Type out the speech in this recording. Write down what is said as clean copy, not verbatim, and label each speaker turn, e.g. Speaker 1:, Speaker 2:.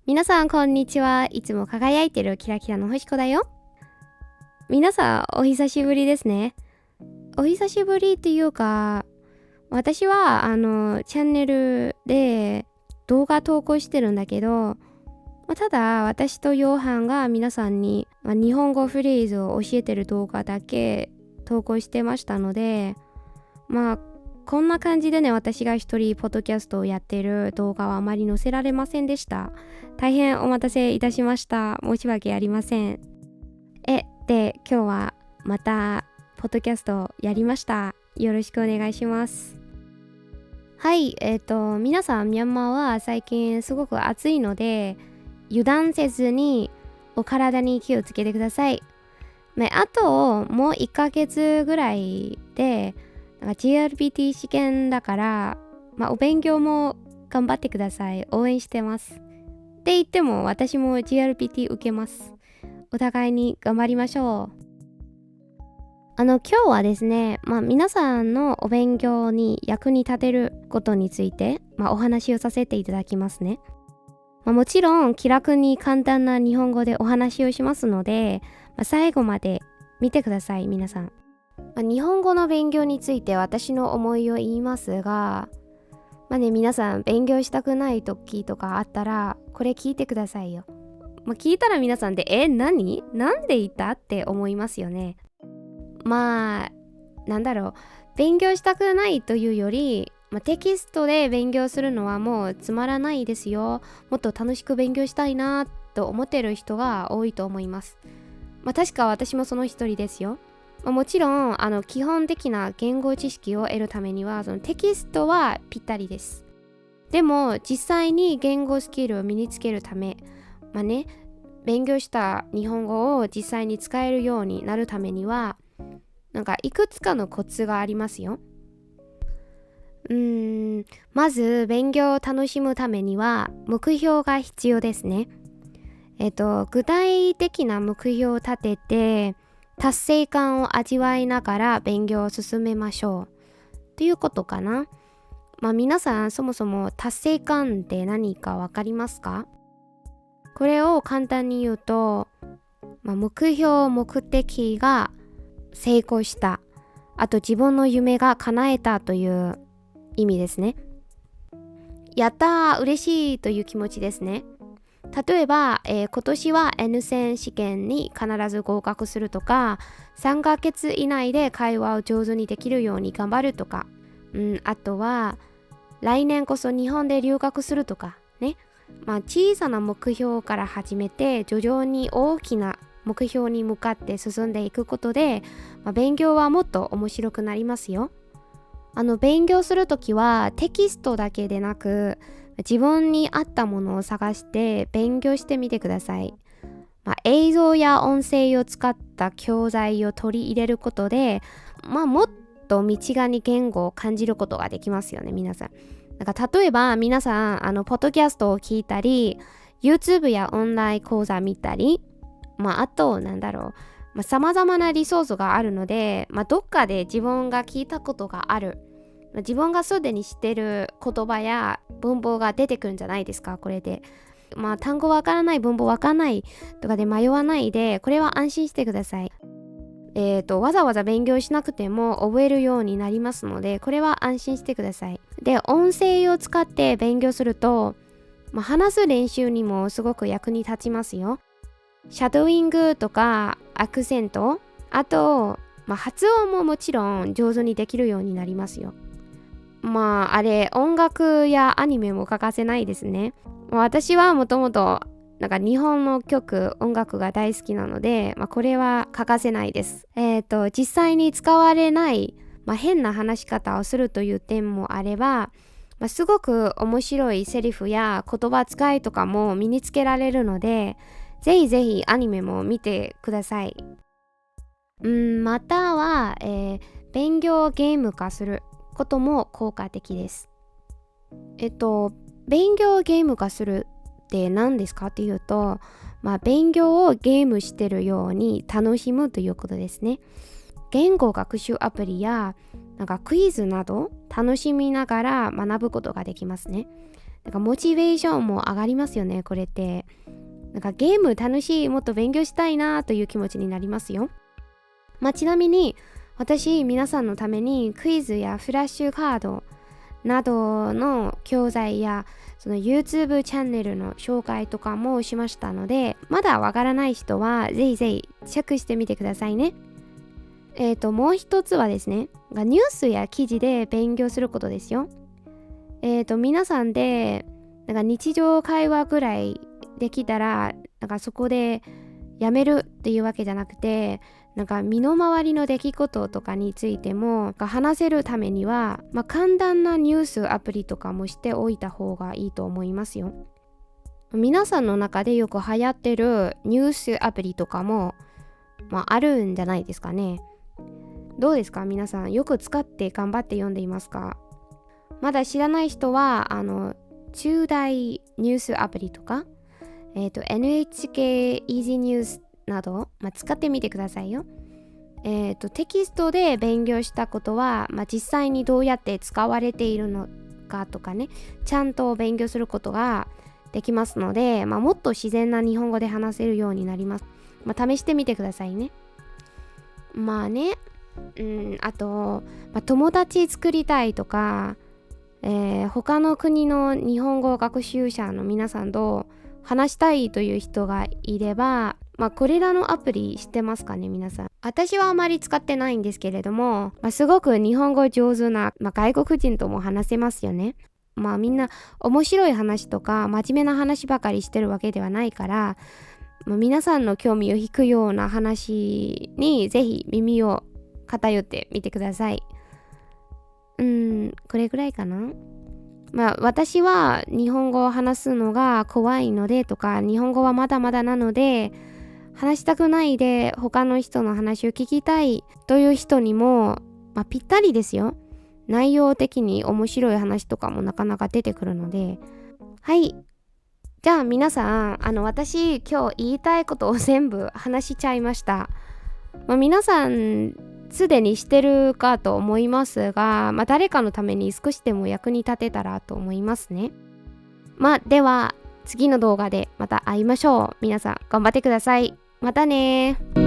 Speaker 1: 皆さんこんにちは。いつも輝いてるキラキラの星子だよ。皆さんお久しぶりですね。お久しぶりっていうか、私はチャンネルで動画投稿してるんだけど、ただ私とヨーハンが皆さんに、日本語フレーズを教えてる動画だけ投稿してましたので、こんな感じでね、私が一人ポッドキャストをやってる動画はあまり載せられませんでした。大変お待たせいたしました。申し訳ありません。で、今日はまたポッドキャストやりました。よろしくお願いします。はい、皆さんミャンマーは最近すごく暑いので、油断せずにお体に気をつけてください。あともう1ヶ月ぐらいでGRPT 試験だから、お勉強も頑張ってください。応援してます。って言っても私も GRPT 受けます。お互いに頑張りましょう。今日はですね、皆さんのお勉強に役に立てることについて、お話をさせていただきますね。もちろん気楽に簡単な日本語でお話をしますので、最後まで見てください皆さん。日本語の勉強について私の思いを言いますが、皆さん勉強したくない時とかあったらこれ聞いてくださいよ。聞いたら皆さんで何？なんで言ったって思いますよね。勉強したくないというより、テキストで勉強するのはもうつまらないですよ。もっと楽しく勉強したいなと思ってる人が多いと思います。確か私もその一人ですよ。もちろん基本的な言語知識を得るためにはそのテキストはぴったりです。でも実際に言語スキルを身につけるため、勉強した日本語を実際に使えるようになるためにはいくつかのコツがありますよ。まず勉強を楽しむためには目標が必要ですね。具体的な目標を立てて達成感を味わいながら勉強を進めましょうということかな。皆さんそもそも達成感って何かわかりますか？これを簡単に言うと、目標目的が成功した、あと自分の夢が叶えたという意味ですね。やったー嬉しいという気持ちですね。例えば、今年は N 戦試験に必ず合格するとか、3ヶ月以内で会話を上手にできるように頑張るとか、あとは来年こそ日本で留学するとかね。小さな目標から始めて徐々に大きな目標に向かって進んでいくことで、勉強はもっと面白くなりますよ。勉強するときはテキストだけでなく自分に合ったものを探して勉強してみてください。映像や音声を使った教材を取り入れることで、もっと身近に言語を感じることができますよね皆さん。例えば皆さんポッドキャストを聞いたり YouTube やオンライン講座見たり、あと様々なリソースがあるので、どっかで自分が聞いたことがある、自分がすでに知ってる言葉や文法が出てくるんじゃないですか。これで単語わからない、文法わからないとかで迷わないで、これは安心してください。わざわざ勉強しなくても覚えるようになりますので、これは安心してください。で、音声を使って勉強すると、話す練習にもすごく役に立ちますよ。シャドーイングとかアクセント、あと、発音ももちろん上手にできるようになりますよ。音楽やアニメも欠かせないですね。私はもともと日本の曲、音楽が大好きなので、これは欠かせないです。実際に使われない、変な話し方をするという点もあれば、すごく面白いセリフや言葉遣いとかも身につけられるので、ぜひぜひアニメも見てください。または、勉強をゲーム化することも効果的です。勉強をゲーム化するって何ですかっていうと、勉強をゲームしてるように楽しむということですね。言語学習アプリやクイズなど楽しみながら学ぶことができますね。なんかモチベーションも上がりますよね、これって。なんかゲーム楽しい、もっと勉強したいなという気持ちになりますよ。ちなみに私、皆さんのためにクイズやフラッシュカードなどの教材やその YouTube チャンネルの紹介とかもしましたので、まだわからない人はぜひぜひチェックしてみてくださいね。もう一つはですね、ニュースや記事で勉強することですよ。皆さんでなんか日常会話ぐらいできたら、なんかそこでやめるっていうわけじゃなくて、なんか身の回りの出来事とかについても話せるためには、簡単なニュースアプリとかもしておいた方がいいと思いますよ。皆さんの中でよく流行ってるニュースアプリとかも、あるんじゃないですかね。どうですか皆さん、よく使って頑張って読んでいますか？まだ知らない人は中大ニュースアプリとか、NHK イージーニュースなど、使ってみてくださいよ。テキストで勉強したことは、実際にどうやって使われているのかとかね、ちゃんと勉強することができますので、もっと自然な日本語で話せるようになります。試してみてくださいね。あと、友達作りたいとか、他の国の日本語学習者の皆さんと話したいという人がいれば、これらのアプリ知ってますかね皆さん。私はあまり使ってないんですけれども、すごく日本語上手な、外国人とも話せますよね。みんな面白い話とか真面目な話ばかりしてるわけではないから、皆さんの興味を引くような話にぜひ耳を偏ってみてください。これぐらいかな。私は日本語を話すのが怖いのでとか、日本語はまだまだなので話したくないで他の人の話を聞きたいという人にも、ぴったりですよ。内容的に面白い話とかもなかなか出てくるので。はい、じゃあ皆さん、私今日言いたいことを全部話しちゃいました。皆さんすでにしてるかと思いますが、誰かのために少しでも役に立てたらと思いますね。では次の動画でまた会いましょう。皆さん頑張ってください。またね。